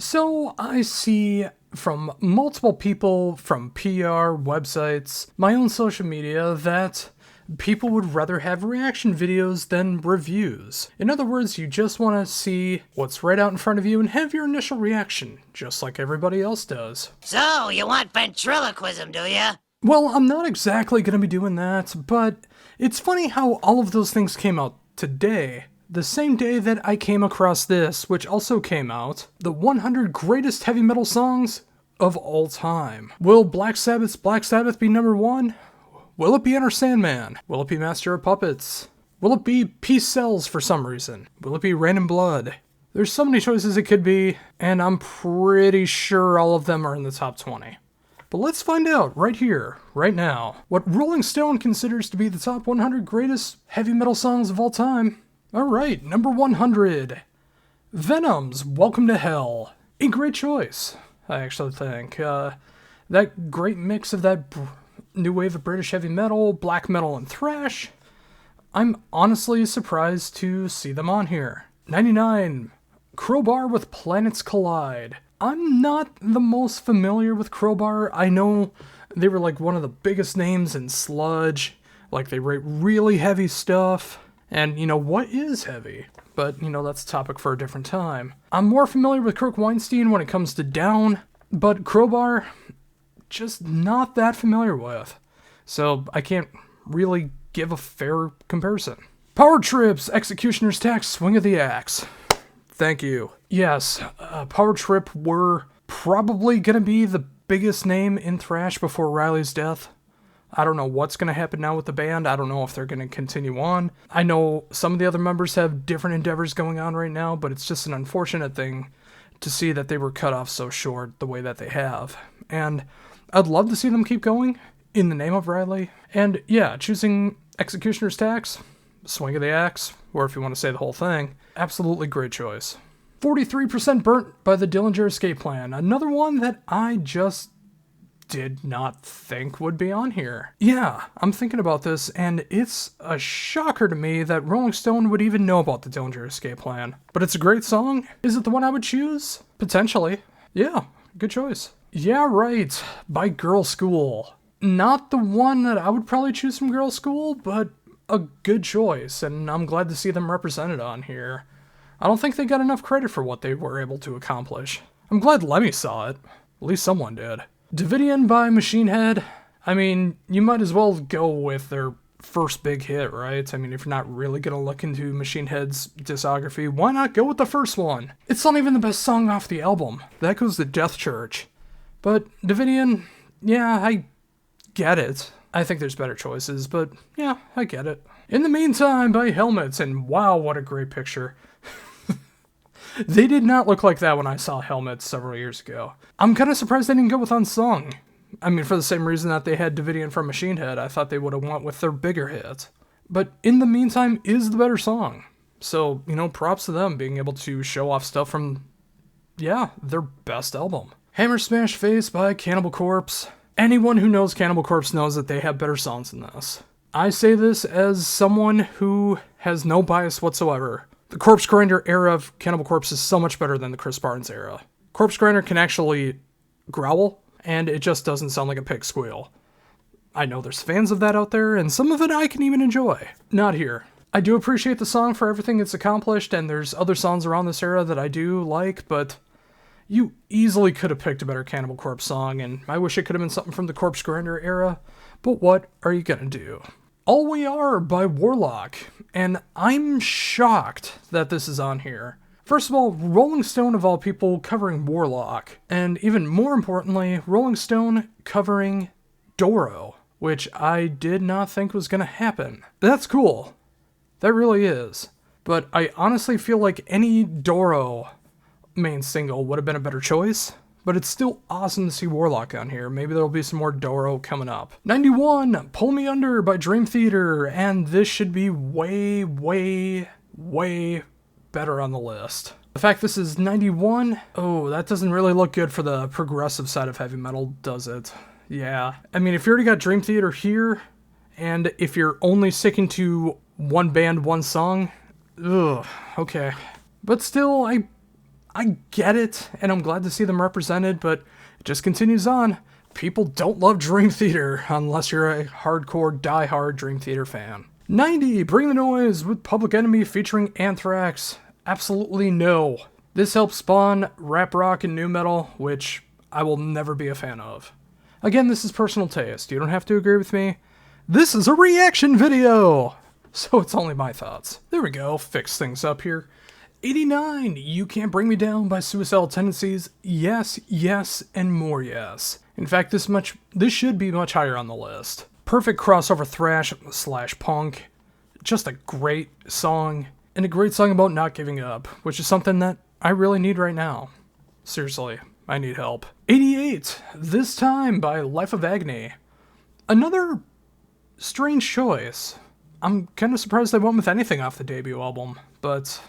So I see from multiple people, from PR, websites, my own social media, that people would rather have reaction videos than reviews. In other words, you just want to see what's right out in front of you and have your initial reaction, just like everybody else does. So, you want ventriloquism, do ya? Well, I'm not exactly going to be doing that, but it's funny how all of those things came out today. The same day that I came across this, which also came out, the 100 greatest heavy metal songs of all time. Will Black Sabbath's Black Sabbath be number one? Will it be Enter Sandman? Will it be Master of Puppets? Will it be Peace Sells for some reason? Will it be Rain and Blood? There's so many choices it could be, and I'm pretty sure all of them are in the top 20. But let's find out right here, right now, what Rolling Stone considers to be the top 100 greatest heavy metal songs of all time. Alright, number 100. Venom's Welcome to Hell. A great choice, I actually think. That great mix of that new wave of British heavy metal, black metal, and thrash. I'm honestly surprised to see them on here. 99. Crowbar with Planets Collide. I'm not the most familiar with Crowbar. I know they were like one of the biggest names in sludge. Like they write really heavy stuff. And, what is heavy? But, that's a topic for a different time. I'm more familiar with Kirk Weinstein when it comes to Down, but Crowbar, just not that familiar with. So I can't really give a fair comparison. Power Trip's Executioner's Tax, Swing of the Axe. Thank you. Yes, Power Trip were probably going to be the biggest name in thrash before Riley's death. I don't know what's going to happen now with the band. I don't know if they're going to continue on. I know some of the other members have different endeavors going on right now, but it's just an unfortunate thing to see that they were cut off so short the way that they have. And I'd love to see them keep going in the name of Riley. And yeah, choosing Executioner's Tax, Swing of the Axe, or if you want to say the whole thing, absolutely great choice. 43% Burnt by the Dillinger Escape Plan. Another one that I just did not think would be on here. Yeah, I'm thinking about this, and it's a shocker to me that Rolling Stone would even know about the Dillinger Escape Plan. But it's a great song. Is it the one I would choose? Potentially. Yeah, good choice. Yeah, right, by Girl School. Not the one that I would probably choose from Girl School, but a good choice, and I'm glad to see them represented on here. I don't think they got enough credit for what they were able to accomplish. I'm glad Lemmy saw it. At least someone did. Davidian by Machine Head. I mean, you might as well go with their first big hit, right? I mean, if you're not really going to look into Machine Head's discography, why not go with the first one? It's not even the best song off the album. That goes to Death Church. But Davidian, yeah, I get it. I think there's better choices, but yeah, I get it. In the Meantime by Helmets, and wow, what a great picture. They did not look like that when I saw Helmets several years ago. I'm kind of surprised they didn't go with Unsung. I mean, for the same reason that they had Davidian from Machine Head, I thought they would have went with their bigger hit. But In the Meantime is the better song. So, props to them being able to show off stuff from, their best album. Hammer Smash Face by Cannibal Corpse. Anyone who knows Cannibal Corpse knows that they have better songs than this. I say this as someone who has no bias whatsoever. The Corpse Grinder era of Cannibal Corpse is so much better than the Chris Barnes era. Corpse Grinder can actually growl, and it just doesn't sound like a pig squeal. I know there's fans of that out there, and some of it I can even enjoy. Not here. I do appreciate the song for everything it's accomplished, and there's other songs around this era that I do like, but you easily could have picked a better Cannibal Corpse song, and I wish it could have been something from the Corpse Grinder era, but what are you gonna do? All We Are by Warlock, and I'm shocked that this is on here. First of all, Rolling Stone of all people covering Warlock, and even more importantly, Rolling Stone covering Doro, which I did not think was going to happen. That's cool. That really is. But I honestly feel like any Doro main single would have been a better choice. But it's still awesome to see Warlock on here. Maybe there'll be some more Doro coming up. 91, Pull Me Under by Dream Theater. And this should be way, way, way better on the list. The fact this is 91, that doesn't really look good for the progressive side of heavy metal, does it? Yeah. I mean, if you already got Dream Theater here, and if you're only sticking to one band, one song, okay. But still, I get it, and I'm glad to see them represented, but it just continues on. People don't love Dream Theater unless you're a hardcore, die-hard Dream Theater fan. 90, Bring the Noise with Public Enemy featuring Anthrax. Absolutely no. This helped spawn rap rock and nu metal, which I will never be a fan of. Again, this is personal taste. You don't have to agree with me. This is a reaction video! So it's only my thoughts. There we go, fix things up here. 89, You Can't Bring Me Down by Suicidal Tendencies. Yes, yes, and more yes. In fact, this should be much higher on the list. Perfect crossover thrash / punk. Just a great song. And a great song about not giving up, which is something that I really need right now. Seriously, I need help. 88, This Time by Life of Agony. Another strange choice. I'm kind of surprised they went with anything off the debut album, but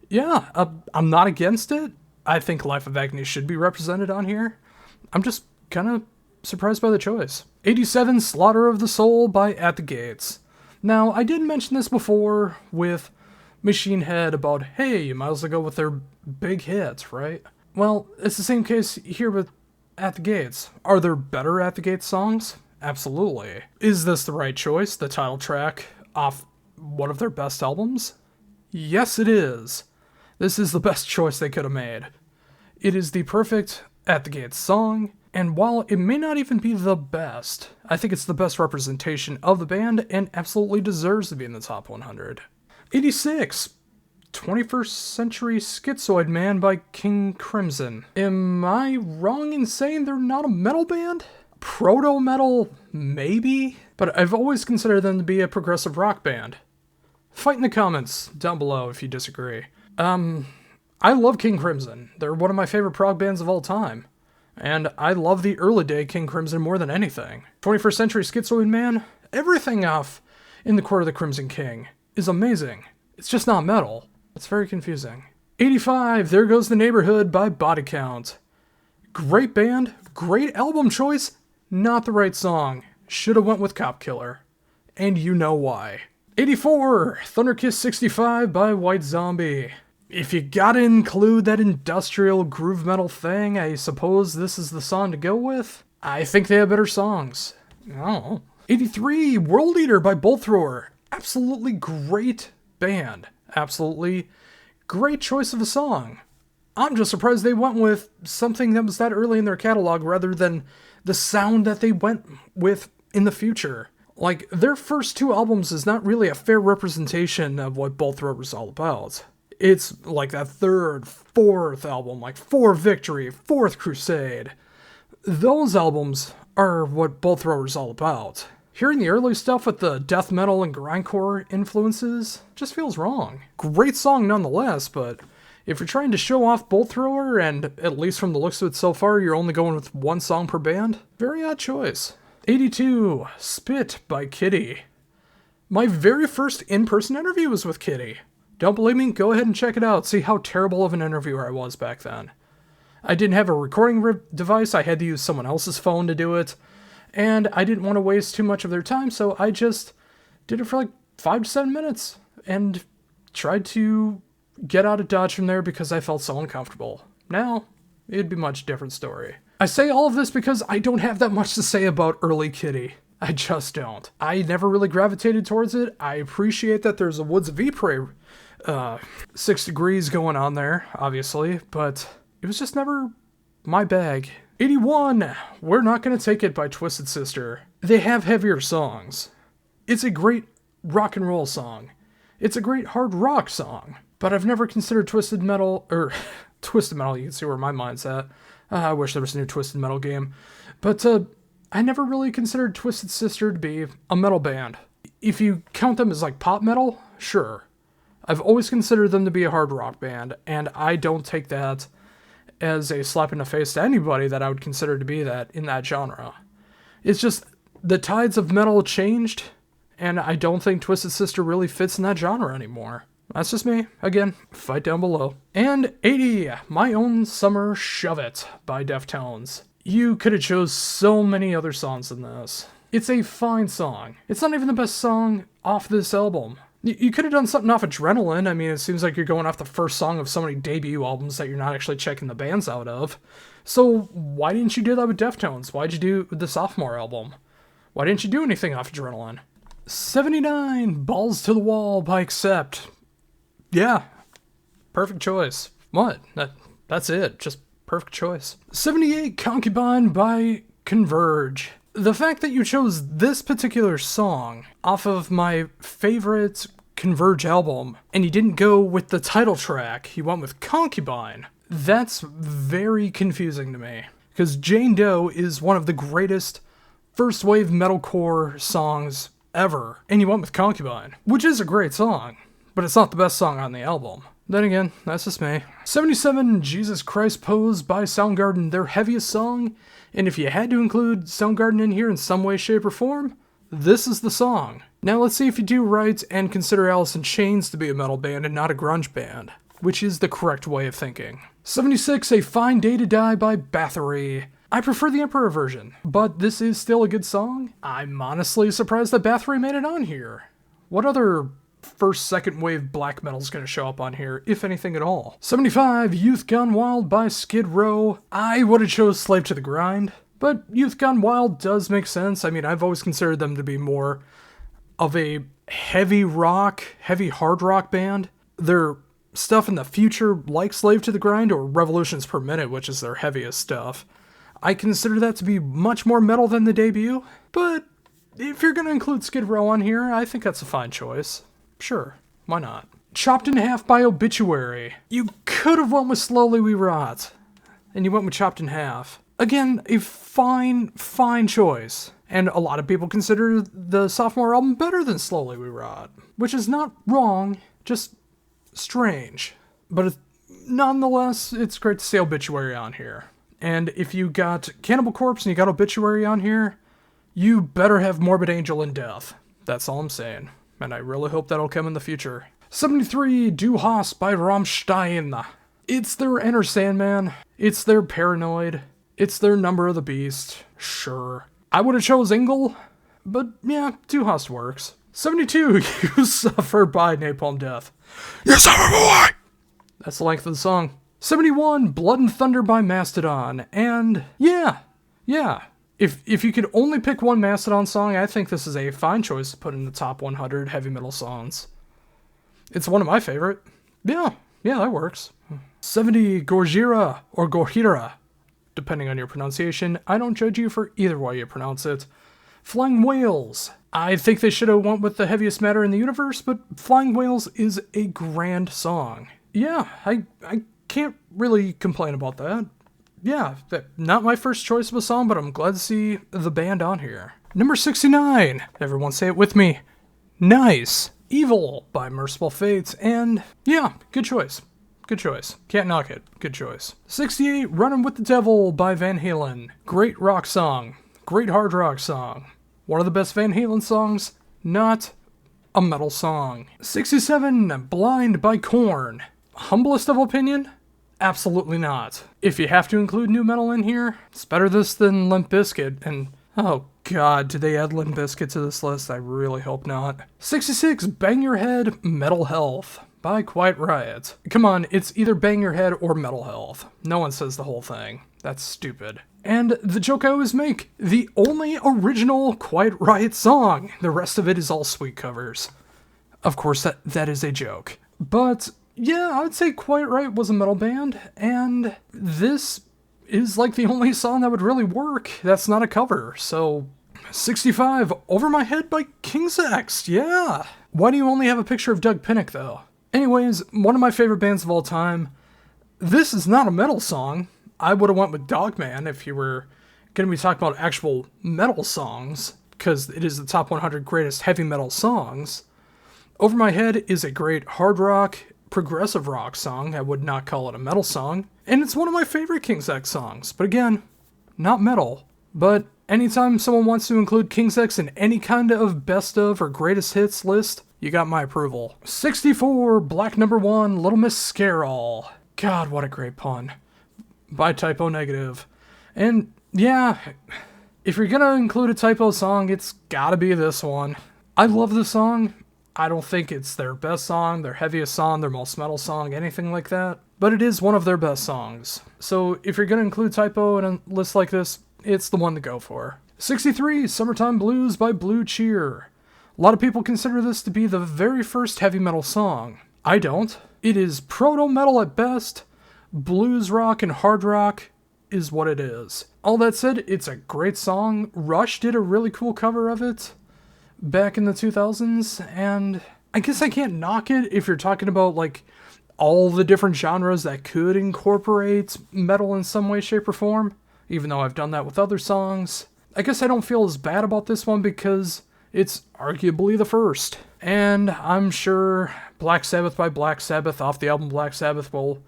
yeah, I'm not against it. I think Life of Agony should be represented on here. I'm just kind of surprised by the choice. 87, Slaughter of the Soul by At the Gates. Now, I did mention this before with Machine Head about, hey, you might as well go with their big hits, right? Well, it's the same case here with At the Gates. Are there better At the Gates songs? Absolutely. Is this the right choice, the title track off one of their best albums? Yes, it is. This is the best choice they could have made. It is the perfect At the Gates song, and while it may not even be the best, I think it's the best representation of the band and absolutely deserves to be in the top 100. 86, 21st Century Schizoid Man by King Crimson. Am I wrong in saying they're not a metal band? Proto-metal, maybe? But I've always considered them to be a progressive rock band. Fight in the comments down below if you disagree. I love King Crimson. They're one of my favorite prog bands of all time. And I love the early day King Crimson more than anything. 21st Century Schizoid Man, everything off In the Court of the Crimson King is amazing. It's just not metal. It's very confusing. 85, There Goes the Neighborhood by Body Count. Great band, great album choice, not the right song. Should have went with Cop Killer. And you know why. 84, Thunderkiss 65 by White Zombie. If you gotta include that industrial groove metal thing, I suppose this is the song to go with? I think they have better songs. I don't know. 83, World Eater by Bolt Thrower. Absolutely great band. Absolutely great choice of a song. I'm just surprised they went with something that was that early in their catalog rather than the sound that they went with in the future. Like, their first two albums is not really a fair representation of what Bolt Thrower was all about. It's like that third, fourth album, like For Victory, Fourth Crusade. Those albums are what Bolt Thrower is all about. Hearing the early stuff with the death metal and grindcore influences just feels wrong. Great song nonetheless, but if you're trying to show off Bolt Thrower, and at least from the looks of it so far, you're only going with one song per band, very odd choice. 82, Spit by Kitty. My very first in-person interview was with Kitty. Don't believe me? Go ahead and check it out. See how terrible of an interviewer I was back then. I didn't have a recording device. I had to use someone else's phone to do it. And I didn't want to waste too much of their time, so I just did it for like 5 to 7 minutes. And tried to get out of Dodge from there because I felt so uncomfortable. Now, it'd be a much different story. I say all of this because I don't have that much to say about early Kitty. I just don't. I never really gravitated towards it. I appreciate that there's a Woods of Ypres 6 degrees going on there, obviously, but it was just never my bag. 81, We're Not Gonna Take It by Twisted Sister. They have heavier songs. It's a great rock and roll song. It's a great hard rock song, but I've never considered Twisted Metal, Twisted Metal, you can see where my mind's at. I wish there was a new Twisted Metal game. But I never really considered Twisted Sister to be a metal band. If you count them as like pop metal, sure. I've always considered them to be a hard rock band, and I don't take that as a slap in the face to anybody that I would consider to be that in that genre. It's just the tides of metal changed, and I don't think Twisted Sister really fits in that genre anymore. That's just me. Again, fight down below. And 80, My Own Summer Shove It by Deftones. You could have chose so many other songs than this. It's a fine song. It's not even the best song off this album. You could have done something off Adrenaline. I mean, it seems like you're going off the first song of so many debut albums that you're not actually checking the bands out of. So why didn't you do that with Deftones? Why'd you do the sophomore album? Why didn't you do anything off Adrenaline? 79, Balls to the Wall by Accept. Yeah, perfect choice. What? That's it. Just perfect choice. 78, Concubine by Converge. The fact that you chose this particular song off of my favorite Converge album, and you didn't go with the title track, you went with Concubine, that's very confusing to me. Because Jane Doe is one of the greatest first wave metalcore songs ever, and you went with Concubine, which is a great song, but it's not the best song on the album. Then again, that's just me. 77, Jesus Christ Pose by Soundgarden, their heaviest song, and if you had to include Soundgarden in here in some way, shape, or form, this is the song. Now let's see if you do right and consider Alice in Chains to be a metal band and not a grunge band, which is the correct way of thinking. 76, A Fine Day to Die by Bathory. I prefer the Emperor version, but this is still a good song. I'm honestly surprised that Bathory made it on here. What other first, second wave black metal is going to show up on here, if anything at all? 75, Youth Gone Wild by Skid Row. I would have chose Slave to the Grind, but Youth Gone Wild does make sense. I mean, I've always considered them to be more of a heavy rock, heavy hard rock band. Their stuff in the future, like Slave to the Grind or Revolutions Per Minute, which is their heaviest stuff, I consider that to be much more metal than the debut, but if you're going to include Skid Row on here, I think that's a fine choice. Sure, why not? Chopped in Half by Obituary. You could have went with Slowly We Rot, and you went with Chopped in Half. Again, a fine choice. And a lot of people consider the sophomore album better than Slowly We Rot, which is not wrong, just strange. But nonetheless, it's great to see Obituary on here. And if you got Cannibal Corpse and you got Obituary on here, you better have Morbid Angel and Death. That's all I'm saying. And I really hope that'll come in the future. 73, Du Hast by Rammstein. It's their Enter Sandman. It's their Paranoid. It's their Number of the Beast. Sure. I would have chose Engel, but yeah, Du Hast works. 72, You Suffer by Napalm Death. You suffer boy! That's the length of the song. 71, Blood and Thunder by Mastodon. And yeah. If you could only pick one Mastodon song, I think this is a fine choice to put in the top 100 heavy metal songs. It's one of my favorite. Yeah, that works. 70, Gojira, or Gojira, depending on your pronunciation. I don't judge you for either way you pronounce it. Flying Whales. I think they should have went with the heaviest matter in the universe, but Flying Whales is a grand song. Yeah, I can't really complain about that. Yeah, not my first choice of a song, but I'm glad to see the band on here. Number 69, everyone say it with me. Nice. Evil by Merciful Fates, and yeah, good choice. Good choice. Can't knock it. Good choice. 68, Runnin' with the Devil by Van Halen. Great rock song. Great hard rock song. One of the best Van Halen songs, not a metal song. 67, Blind by Korn. Humblest of opinion? Absolutely not. If you have to include new metal in here, it's better this than Limp Bizkit, and oh god, did they add Limp Bizkit to this list? I really hope not. 66, Bang Your Head, Metal Health by Quiet Riot. Come on, it's either Bang Your Head or Metal Health. No one says the whole thing. That's stupid. And the joke I always make, the only original Quiet Riot song. The rest of it is all sweet covers. Of course, that is a joke. But yeah, I would say Quiet Riot was a metal band, and this is like the only song that would really work that's not a cover. So 65, Over My Head by King's X. Yeah. Why do you only have a picture of Doug Pinnick though? Anyways, one of my favorite bands of all time. This is not a metal song. I would have went with Dogman if you were going to be talking about actual metal songs, because it is the top 100 greatest heavy metal songs. Over My Head is a great hard rock, progressive rock song. I would not call it a metal song. And it's one of my favorite King's X songs. But again, not metal. But anytime someone wants to include King's X in any kind of best of or greatest hits list, you got my approval. 64, Black Number 1, Little Miss Scare-All. God, what a great pun. By Typo Negative. And yeah, if you're gonna include a typo song, it's gotta be this one. I love the song. I don't think it's their best song, their heaviest song, their most metal song, anything like that. But it is one of their best songs. So if you're going to include Typo in a list like this, it's the one to go for. 63, Summertime Blues by Blue Cheer. A lot of people consider this to be the very first heavy metal song. I don't. It is proto-metal at best. Blues rock and hard rock is what it is. All that said, it's a great song. Rush did a really cool cover of it back in the 2000s, and I guess I can't knock it if you're talking about like all the different genres that could incorporate metal in some way, shape, or form, even though I've done that with other songs. I guess I don't feel as bad about this one because it's arguably the first. And I'm sure Black Sabbath by Black Sabbath off the album Black Sabbath will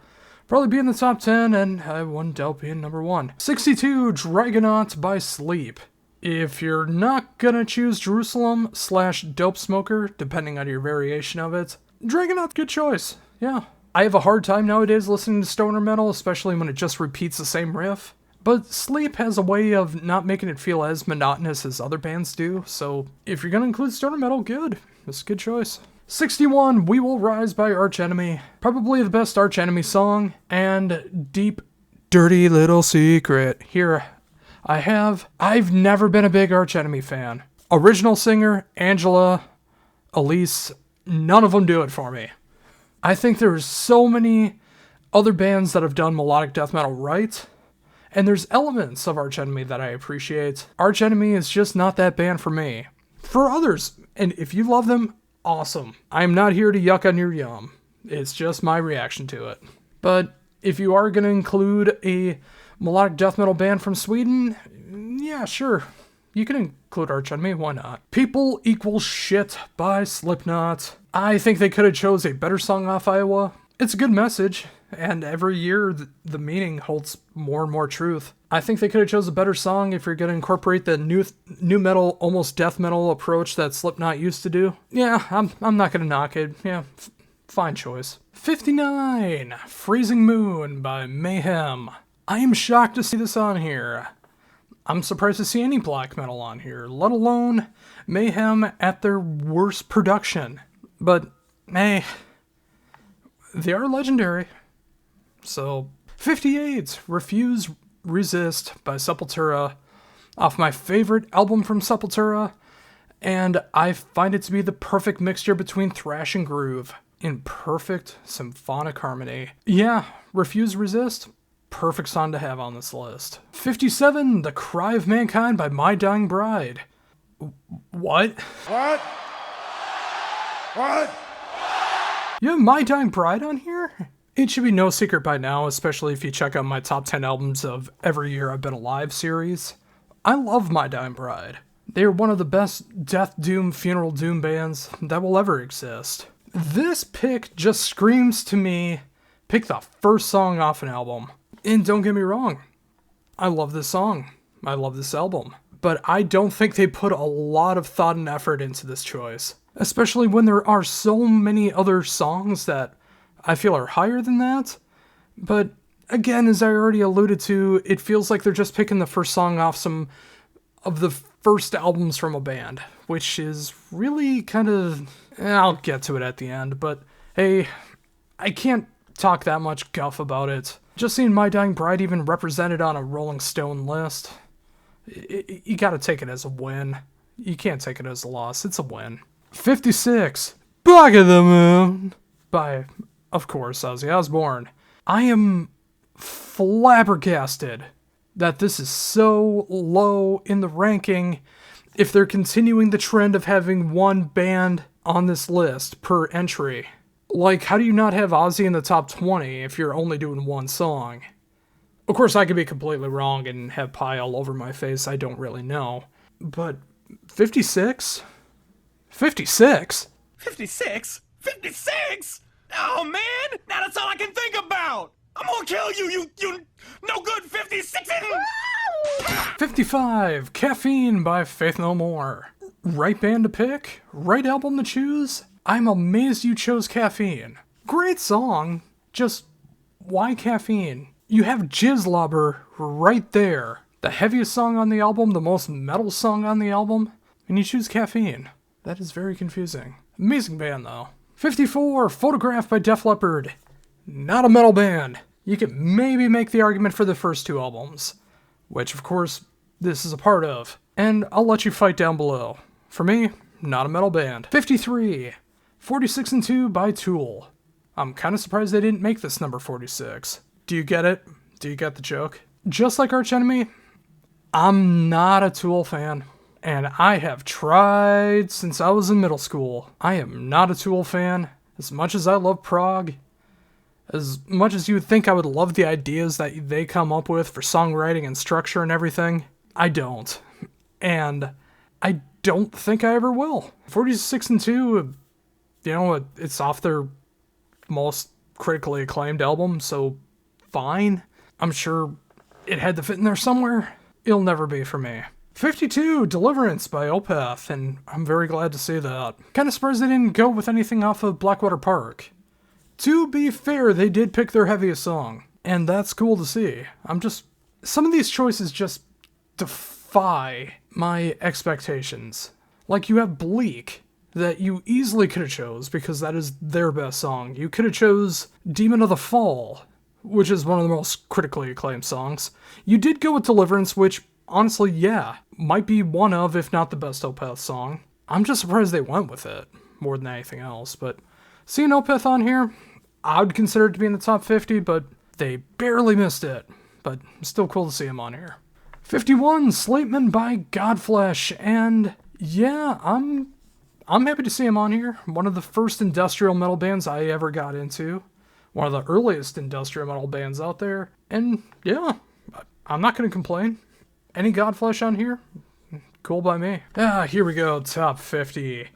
probably be in the top 10, and I wouldn't doubt being number 1. 62, Dragonaut by Sleep. If you're not gonna choose Jerusalem / Dope Smoker, depending on your variation of it, Dragonaut, good choice. Yeah. I have a hard time nowadays listening to stoner metal, especially when it just repeats the same riff. But Sleep has a way of not making it feel as monotonous as other bands do, so if you're gonna include stoner metal, good. It's a good choice. 61, We Will Rise by Arch Enemy. Probably the best Arch Enemy song, and deep, dirty little secret. Here, I've never been a big Arch Enemy fan. Original singer, Angela, Elise, none of them do it for me. I think there's so many other bands that have done melodic death metal right, and there's elements of Arch Enemy that I appreciate. Arch Enemy is just not that band for me. For others, and if you love them, awesome. I'm not here to yuck on your yum. It's just my reaction to it. But if you are going to include a melodic death metal band from Sweden, yeah, sure. You can include Arch Enemy, why not? People Equal Shit by Slipknot. I think they could have chose a better song off Iowa. It's a good message, and every year the meaning holds more and more truth. I think they could have chose a better song if you're going to incorporate the new metal, almost death metal approach that Slipknot used to do. Yeah, I'm not going to knock it. Yeah, fine choice. 59, Freezing Moon by Mayhem. I am shocked to see this on here. I'm surprised to see any black metal on here, let alone Mayhem at their worst production. But, hey, they are legendary. So, 58, Refuse Resist by Sepultura, off my favorite album from Sepultura, and I find it to be the perfect mixture between thrash and groove, in perfect symphonic harmony. Yeah, Refuse Resist, perfect song to have on this list. 57, The Cry of Mankind by My Dying Bride. What? What? What? You have My Dying Bride on here? It should be no secret by now, especially if you check out my top 10 albums of Every Year I've Been Alive series. I love My Dying Bride. They are one of the best death doom, funeral doom bands that will ever exist. This pick just screams to me, pick the first song off an album. And don't get me wrong, I love this song. I love this album. But I don't think they put a lot of thought and effort into this choice. Especially when there are so many other songs that I feel are higher than that. But again, as I already alluded to, it feels like they're just picking the first song off some of the first albums from a band, which is really kind of... I'll get to it at the end, but hey, I can't talk that much guff about it. Just seeing My Dying Bride even represented on a Rolling Stone list, you gotta take it as a win. You can't take it as a loss, it's a win. 56, Back of the Moon by, of course, Ozzy Osbourne. I am flabbergasted that this is so low in the ranking if they're continuing the trend of having one band on this list per entry. Like, how do you not have Ozzy in the top 20 if you're only doing one song? Of course, I could be completely wrong and have pie all over my face, I don't really know. But 56? 56? 56? 56? Oh, man! Now that's all I can think about! I'm gonna kill you, you no good 56! 55, Caffeine by Faith No More. Right band to pick? Right album to choose? I'm amazed you chose Caffeine. Great song, just why Caffeine? You have Jizzlobber right there. The heaviest song on the album, the most metal song on the album, and you choose Caffeine. That is very confusing. Amazing band, though. 54, Photograph by Def Leppard. Not a metal band. You could maybe make the argument for the first two albums, which, of course, this is a part of. And I'll let you fight down below. For me, not a metal band. 53, 46 and 2 by Tool. I'm kind of surprised they didn't make this number 46. Do you get it? Do you get the joke? Just like Arch Enemy, I'm not a Tool fan. And I have tried since I was in middle school. I am not a Tool fan. As much as I love prog, as much as you would think I would love the ideas that they come up with for songwriting and structure and everything, I don't. And I don't think I ever will. 46 and 2, it's off their most critically acclaimed album, so fine. I'm sure it had to fit in there somewhere. It'll never be for me. 52, Deliverance by Opeth, and I'm very glad to see that. Kind of surprised they didn't go with anything off of Blackwater Park. To be fair, they did pick their heaviest song, and that's cool to see. Some of these choices just defy my expectations. Like, you have Bleak, that you easily could have chose, because that is their best song. You could have chose Demon of the Fall, which is one of the most critically acclaimed songs. You did go with Deliverance, which, honestly, yeah, might be one of, if not the best Opeth song. I'm just surprised they went with it, more than anything else, but seeing Opeth on here, I would consider it to be in the top 50, but they barely missed it. But still cool to see him on here. 51, Slateman by Godflesh, and yeah, I'm happy to see him on here. One of the first industrial metal bands I ever got into. One of the earliest industrial metal bands out there. And yeah, I'm not going to complain. Any Godflesh on here? Cool by me. Here we go, top 50.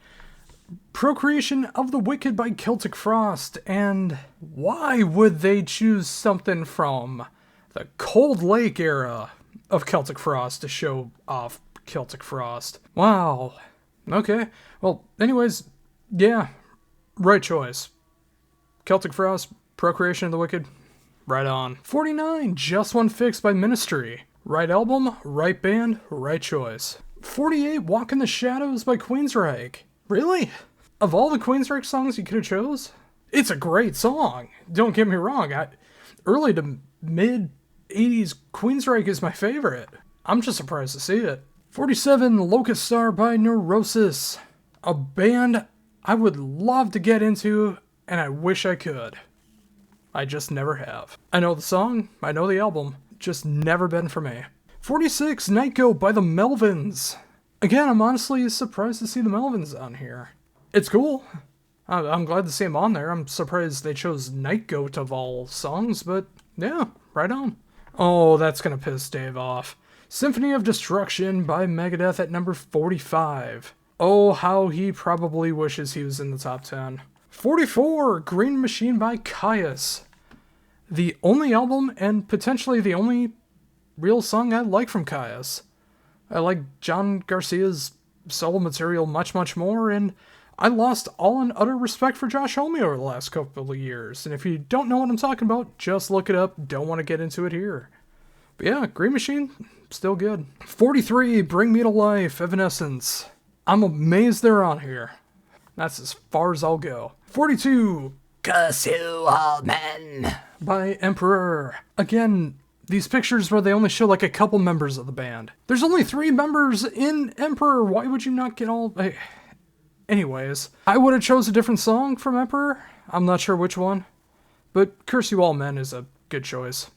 Procreation of the Wicked by Celtic Frost, and why would they choose something from the Cold Lake era of Celtic Frost to show off Celtic Frost? Wow. Okay. Well, anyways, yeah, right choice. Celtic Frost, Procreation of the Wicked, right on. 49, Just One Fix by Ministry. Right album, right band, right choice. 48, Walk in the Shadows by Queensryche. Really? Of all the Queensryche songs you could have chose? It's a great song. Don't get me wrong. Early to mid 80s Queensryche is my favorite. I'm just surprised to see it. 47, Locust Star by Neurosis. A band I would love to get into, and I wish I could. I just never have. I know the song, I know the album, just never been for me. 46, Night Goat by the Melvins. Again, I'm honestly surprised to see the Melvins on here. It's cool. I'm glad to see him on there. I'm surprised they chose Night Goat of all songs, but yeah, right on. Oh, that's gonna piss Dave off. Symphony of Destruction by Megadeth at number 45. Oh, how he probably wishes he was in the top 10. 44, Green Machine by Caius. The only album, and potentially the only real song I like from Caius. I like John Garcia's solo material much, much more, and I lost all and utter respect for Josh Homme over the last couple of years. And if you don't know what I'm talking about, just look it up. Don't want to get into it here. But yeah, Green Machine, still good. 43, Bring Me to Life, Evanescence. I'm amazed they're on here. That's as far as I'll go. 42, Curse you, all men. by Emperor. Again, these pictures where they only show like a couple members of the band. There's only 3 members in Emperor. Why would you not get all... Anyways, I would have chose a different song from Emperor. I'm not sure which one. But Curse You All Men is a good choice.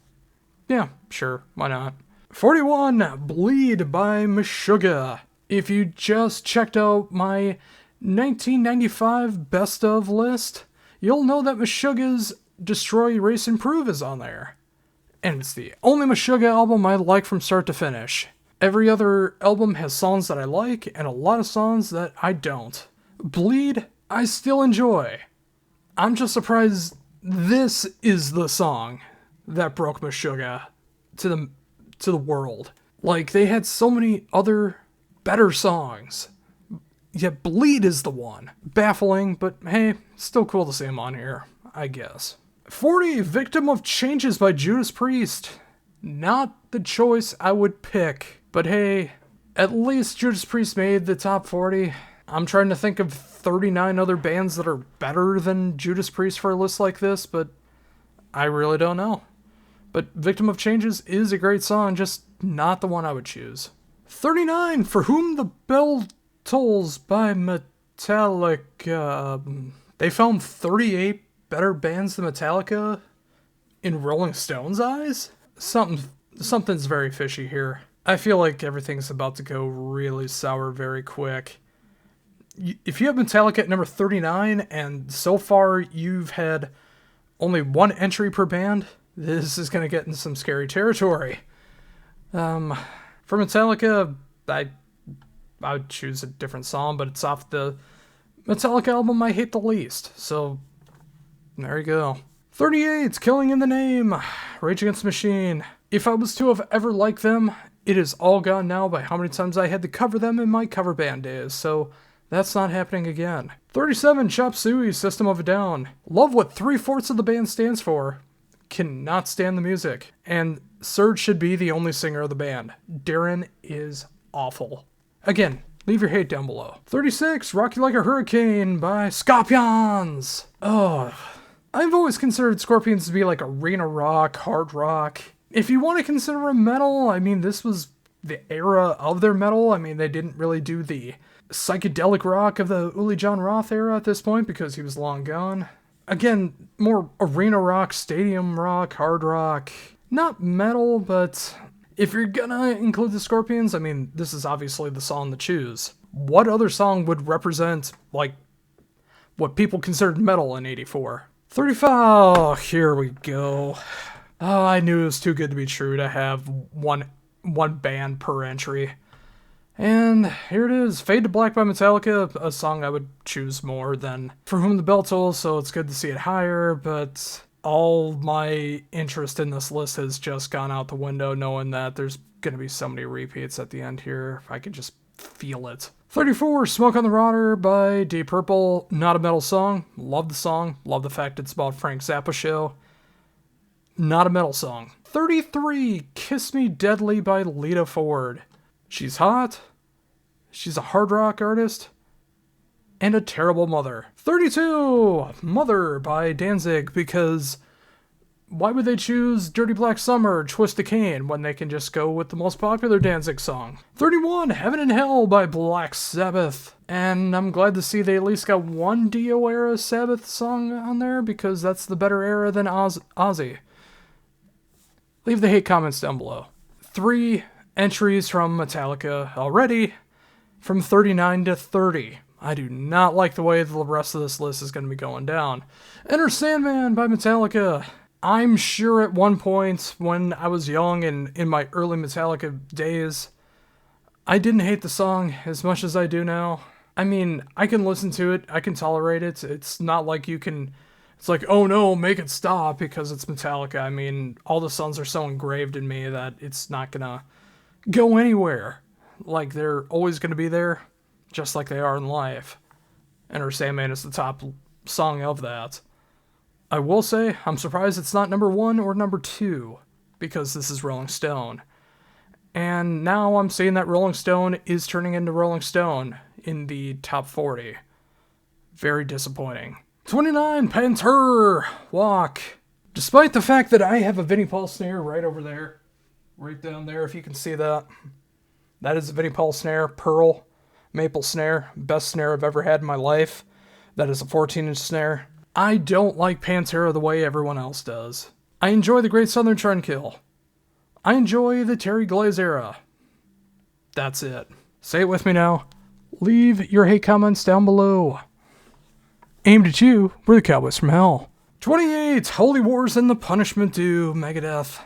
Yeah, sure, why not? 41, Bleed by Meshuggah. If you just checked out my 1995 best of list, you'll know that Meshuggah's Destroy, Erase, Improve is on there. And it's the only Meshuggah album I like from start to finish. Every other album has songs that I like, and a lot of songs that I don't. Bleed, I still enjoy. I'm just surprised this is the song that broke Meshuggah to the world. Like, they had so many other better songs. Yet Bleed is the one. Baffling, but hey, still cool to see him on here, I guess. 40, Victim of Changes by Judas Priest. Not the choice I would pick, but hey, at least Judas Priest made the top 40. I'm trying to think of 39 other bands that are better than Judas Priest for a list like this, but I really don't know. But Victim of Changes is a great song, just not the one I would choose. 39, For Whom the Bell Tolls by Metallica. They found 38 better bands than Metallica in Rolling Stone's eyes? Something's very fishy here. I feel like everything's about to go really sour very quick. If you have Metallica at number 39, and so far you've had only one entry per band, this is going to get in some scary territory. For Metallica, I would choose a different song, but it's off the Metallica album I hate the least. So, there you go. 38, Killing in the Name, Rage Against the Machine. If I was to have ever liked them, it is all gone now by how many times I had to cover them in my cover band days, so that's not happening again. 37, Chop Suey, System of a Down. Love what 3/4 of the band stands for. Cannot stand the music. And Serge should be the only singer of the band. Darren is awful. Again, leave your hate down below. 36, Rock You Like a Hurricane by Scorpions. Oh, I've always considered Scorpions to be like arena rock, hard rock. If you want to consider them metal, I mean, this was the era of their metal. I mean, they didn't really do the psychedelic rock of the Uli John Roth era at this point because he was long gone. Again, more arena rock, stadium rock, hard rock. Not metal, but if you're gonna include the Scorpions, I mean, this is obviously the song to choose. What other song would represent, like, what people considered metal in 84? 35, oh, here we go. Oh, I knew it was too good to be true to have one band per entry. And here it is, Fade to Black by Metallica, a song I would choose more than For Whom the Bell Tolls, so it's good to see it higher, but all my interest in this list has just gone out the window knowing that there's going to be so many repeats at the end here. I could just feel it. 34, Smoke on the Water by Deep Purple, not a metal song. Love the song, love the fact it's about Frank Zappa show. Not a metal song. 33, Kiss Me Deadly by Lita Ford. She's hot, she's a hard rock artist, and a terrible mother. 32, Mother by Danzig, because why would they choose Dirty Black Summer, Twist the Cane, when they can just go with the most popular Danzig song? 31, Heaven and Hell by Black Sabbath, and I'm glad to see they at least got one Dio era Sabbath song on there, because that's the better era than Ozzy. Leave the hate comments down below. 3 entries from Metallica already, from 39 to 30. I do not like the way the rest of this list is going to be going down. Enter Sandman by Metallica. I'm sure at one point when I was young and in my early Metallica days, I didn't hate the song as much as I do now. I mean, I can listen to it, I can tolerate it. It's not like you can... It's like, oh no, make it stop because it's Metallica. I mean, all the songs are so engraved in me that it's not gonna go anywhere. Like, they're always gonna be there, just like they are in life. Enter Sandman is the top song of that. I will say, I'm surprised it's not number 1 or number 2, because this is Rolling Stone. And now I'm seeing that Rolling Stone is turning into Rolling Stone in the top 40. Very disappointing. 29, Panther, Walk. Despite the fact that I have a Vinnie Paul snare right over there, right down there, if you can see that. That is a Vinnie Paul snare, pearl, maple snare, best snare I've ever had in my life. That is a 14-inch snare. I don't like Pantera the way everyone else does. I enjoy the Great Southern Trendkill. I enjoy the Terry Glaze era. That's it. Say it with me now. Leave your hate comments down below. Aimed at you, we're the Cowboys from Hell. 28, Holy Wars and the Punishment Due, Megadeth.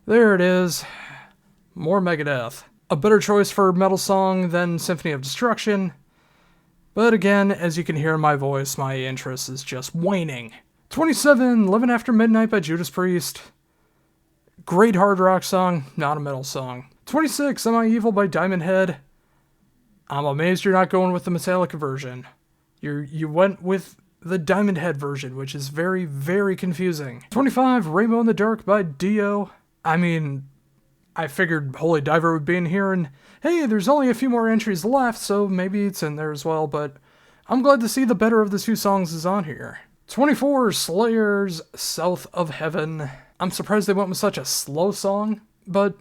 There it is. More Megadeth. A better choice for metal song than Symphony of Destruction. But again, as you can hear in my voice, my interest is just waning. 27, Living After Midnight by Judas Priest. Great hard rock song, not a metal song. 26, Am I Evil by Diamond Head. I'm amazed you're not going with the Metallica version. You went with the Diamond Head version, which is very, very confusing. 25, Rainbow in the Dark by Dio. I mean, I figured Holy Diver would be in here, and hey, there's only a few more entries left, so maybe it's in there as well, but I'm glad to see the better of the two songs is on here. 24, Slayer's South of Heaven. I'm surprised they went with such a slow song, but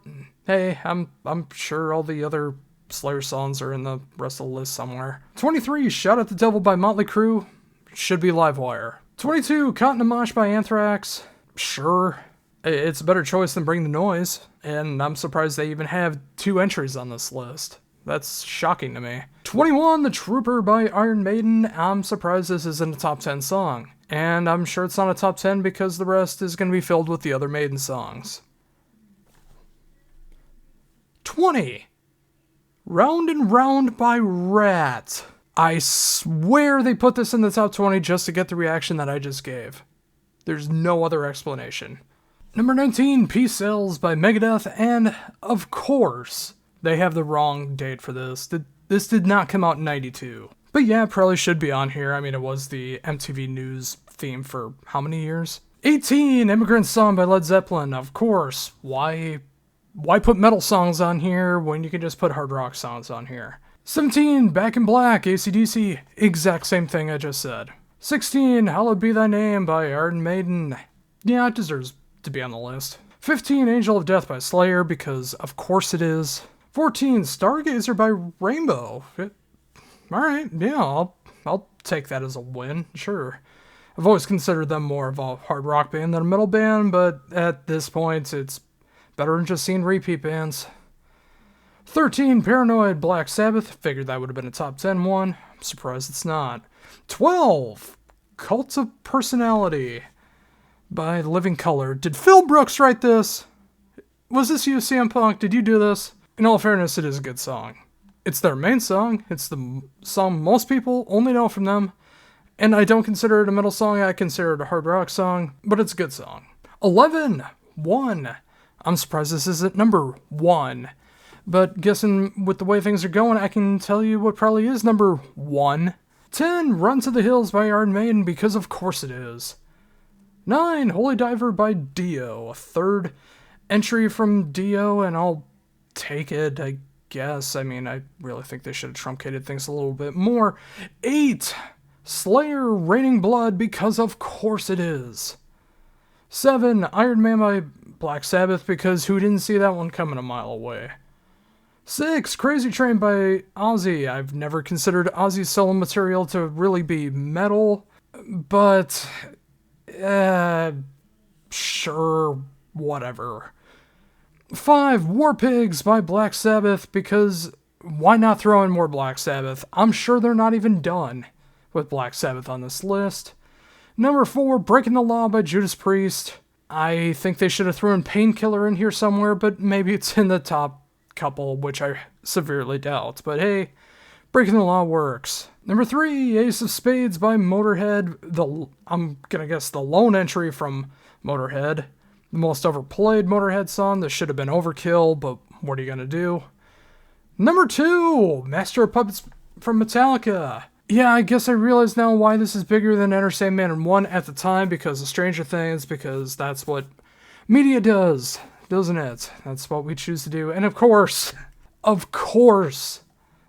hey, I'm sure all the other Slayer songs are in the rest of the list somewhere. 23, Shout at the Devil by Motley Crue. Should be Livewire. 22, Caught in a Mosh by Anthrax. Sure. It's a better choice than Bring the Noise, and I'm surprised they even have 2 entries on this list. That's shocking to me. 21, The Trooper by Iron Maiden. I'm surprised this isn't a top 10 song. And I'm sure it's not a top 10 because the rest is going to be filled with the other Maiden songs. 20, Round and Round by Rat. I swear they put this in the top 20 just to get the reaction that I just gave. There's no other explanation. Number 19, Peace Sells by Megadeth, and of course, they have the wrong date for this. This did not come out in 92. But yeah, it probably should be on here. I mean, it was the MTV News theme for how many years? 18, Immigrant Song by Led Zeppelin. Of course. Why put metal songs on here when you can just put hard rock songs on here? 17, Back in Black, AC/DC. Exact same thing I just said. 16, Hallowed Be Thy Name by Iron Maiden. Yeah, it deserves to be on the list. 15, Angel of Death by Slayer, because of course it is. 14, Stargazer by Rainbow. Alright, yeah, I'll take that as a win, sure. I've always considered them more of a hard rock band than a metal band, but at this point, it's better than just seeing repeat bands. 13, Paranoid, Black Sabbath. Figured that would have been a top 10 one. I'm surprised it's not. 12, Cult of Personality by Living Colour. Did Phil Brooks write this? Was this you, CM Punk? Did you do this? In all fairness, it is a good song. It's their main song. It's the song most people only know from them. And I don't consider it a metal song. I consider it a hard rock song. But it's a good song. 11, 1. I'm surprised this isn't number 1. But guessing with the way things are going, I can tell you what probably is number 1. 10, Run to the Hills by Iron Maiden, because of course it is. 9, Holy Diver by Dio. A third entry from Dio, and I'll take it, I guess. I mean, I really think they should have truncated things a little bit more. 8, Slayer, Raining Blood, because of course it is. 7, Iron Man by Black Sabbath, because who didn't see that one coming a mile away? 6, Crazy Train by Ozzy. I've never considered Ozzy's solo material to really be metal, but sure, whatever. 5, War Pigs by Black Sabbath, because why not throw in more Black Sabbath? I'm sure they're not even done with Black Sabbath on this list. Number 4, Breaking the Law by Judas Priest. I think they should have thrown Painkiller in here somewhere, but maybe it's in the top couple, which I severely doubt. But hey, Breaking the Law works. Number 3, Ace of Spades by Motorhead. I'm gonna guess the lone entry from Motorhead. The most overplayed Motorhead song. This should have been overkill, but what are you gonna do? Number 2, Master of Puppets from Metallica. Yeah, I guess I realize now why this is bigger than Enter Sandman 1 at the time, because of Stranger Things, because that's what media does, doesn't it? That's what we choose to do. And of course,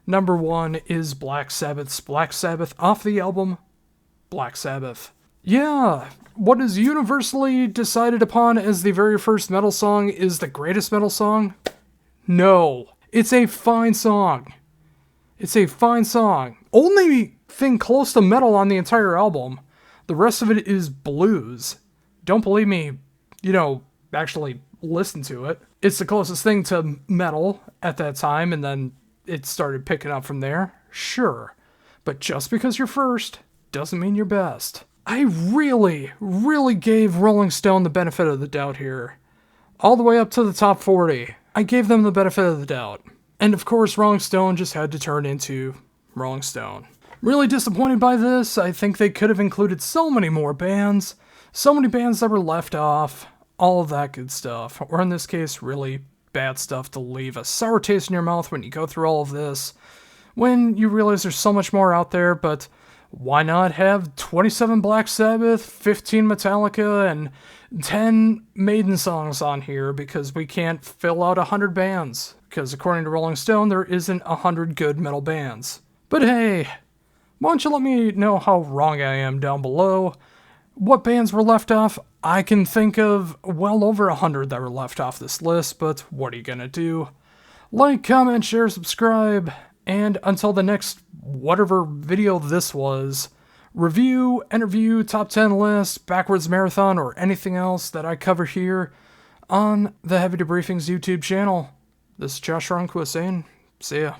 number 1 is Black Sabbath's Black Sabbath off the album Black Sabbath. Yeah, what is universally decided upon as the very first metal song is the greatest metal song? No. It's a fine song. It's a fine song. Only thing close to metal on the entire album. The rest of it is blues. Don't believe me, actually listen to it. It's the closest thing to metal at that time, and then it started picking up from there. Sure. But just because you're first doesn't mean you're best. I really, really gave Rolling Stone the benefit of the doubt here. All the way up to the top 40. I gave them the benefit of the doubt. And of course, Rolling Stone just had to turn into Rolling Stone. Really disappointed by this. I think they could have included so many more bands. So many bands that were left off. All of that good stuff. Or in this case, really bad stuff to leave a sour taste in your mouth when you go through all of this. When you realize there's so much more out there, but why not have 27 Black Sabbath, 15 Metallica, and 10 Maiden songs on here, because we can't fill out 100 bands. Because according to Rolling Stone, there isn't 100 good metal bands. But hey, why don't you let me know how wrong I am down below? What bands were left off? I can think of well over 100 that were left off this list, but what are you gonna do? Like, comment, share, subscribe, and until the next whatever video this was, review, interview, top 10 list, backwards marathon, or anything else that I cover here on the Heavy Debriefings YouTube channel. This is Josh Ronquist saying, see ya.